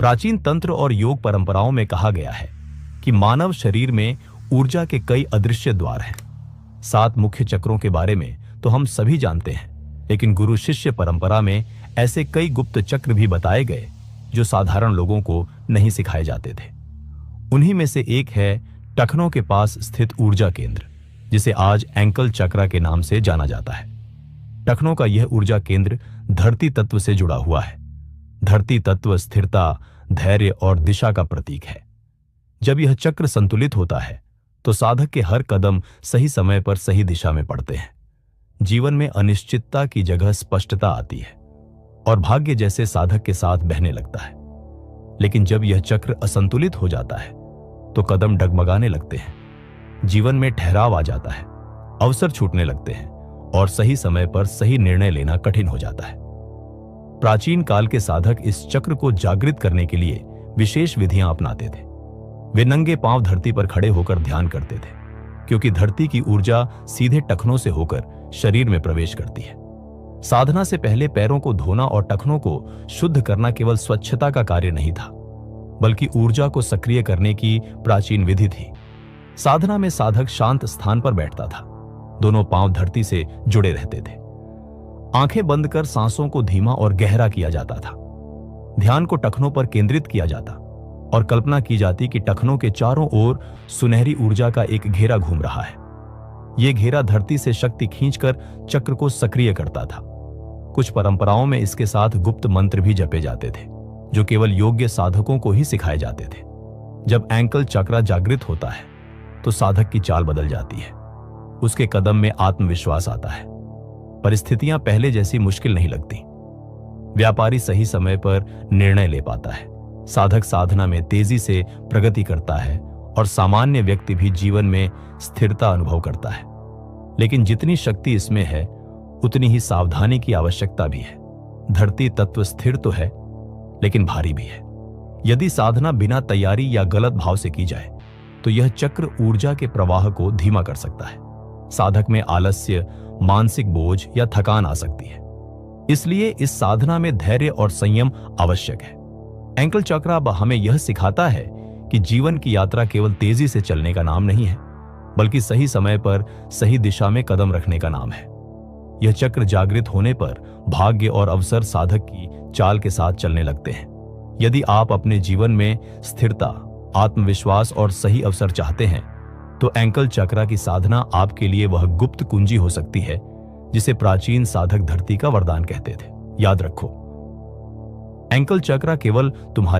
प्राचीन तंत्र और योग परंपराओं में कहा गया है कि मानव शरीर में ऊर्जा के कई अदृश्य द्वार हैं। 7 मुख्य चक्रों के बारे में तो हम सभी जानते हैं, लेकिन गुरु शिष्य परंपरा में ऐसे कई गुप्त चक्र भी बताए गए जो साधारण लोगों को नहीं सिखाए जाते थे। उन्हीं में से एक है टखनों के पास स्थित ऊर्जा केंद्र, जिसे आज एंकल चक्रा के नाम से जाना जाता है। टखनों का यह ऊर्जा केंद्र धरती तत्व से जुड़ा हुआ है। धरती तत्व स्थिरता, धैर्य और दिशा का प्रतीक है। जब यह चक्र संतुलित होता है तो साधक के हर कदम सही समय पर सही दिशा में पड़ते हैं। जीवन में अनिश्चितता की जगह स्पष्टता आती है और भाग्य जैसे साधक के साथ बहने लगता है। लेकिन जब यह चक्र असंतुलित हो जाता है तो कदम डगमगाने लगते हैं, जीवन में ठहराव आ जाता है, अवसर छूटने लगते हैं और सही समय पर सही निर्णय लेना कठिन हो जाता है। प्राचीन काल के साधक इस चक्र को जागृत करने के लिए विशेष विधियां अपनाते थे। वे नंगे पांव धरती पर खड़े होकर ध्यान करते थे, क्योंकि धरती की ऊर्जा सीधे टखनों से होकर शरीर में प्रवेश करती है। साधना से पहले पैरों को धोना और टखनों को शुद्ध करना केवल स्वच्छता का कार्य नहीं था, बल्कि ऊर्जा को सक्रिय करने की प्राचीन विधि थी। साधना में साधक शांत स्थान पर बैठता था, दोनों पांव धरती से जुड़े रहते थे। आंखें बंद कर सांसों को धीमा और गहरा किया जाता था। ध्यान को टखनों पर केंद्रित किया जाता और कल्पना की जाती कि टखनों के चारों ओर सुनहरी ऊर्जा का एक घेरा घूम रहा है। यह घेरा धरती से शक्ति खींचकर चक्र को सक्रिय करता था। कुछ परंपराओं में इसके साथ गुप्त मंत्र भी जपे जाते थे, जो केवल योग्य साधकों को ही सिखाए जाते थे। जब एंकल चक्रा जागृत होता है तो साधक की चाल बदल जाती है। उसके कदम में आत्मविश्वास आता है। परिस्थितियां पहले जैसी मुश्किल नहीं लगती। व्यापारी सही समय पर निर्णय ले पाता है। साधक साधना में तेजी से प्रगति करता है और सामान्य व्यक्ति भी जीवन में स्थिरता अनुभव करता है। लेकिन जितनी शक्ति इसमें है, उतनी ही सावधानी की आवश्यकता भी है। धरती तत्व स्थिर तो है, लेकिन भारी भी है। यदि साधना बिना तैयारी या गलत भाव से की जाए तो यह चक्र ऊर्जा के प्रवाह को धीमा कर सकता है। साधक में आलस्य, मानसिक बोझ या थकान आ सकती है। इसलिए इस साधना में धैर्य और संयम आवश्यक है। एंकल चक्र अब हमें यह सिखाता है कि जीवन की यात्रा केवल तेजी से चलने का नाम नहीं है, बल्कि सही समय पर सही दिशा में कदम रखने का नाम है। यह चक्र जागृत होने पर भाग्य और अवसर साधक की चाल के साथ चलने लगते हैं। यदि आप अपने जीवन में स्थिरता, आत्मविश्वास और सही अवसर चाहते हैं तो एंकल चक्रा की साधना आपके लिए वह गुप्त कुंजी हो सकती है जिसे प्राचीन साधक धरती का वरदान कहते थे। याद रखो, एंकल चक्रा केवल तुम्हारे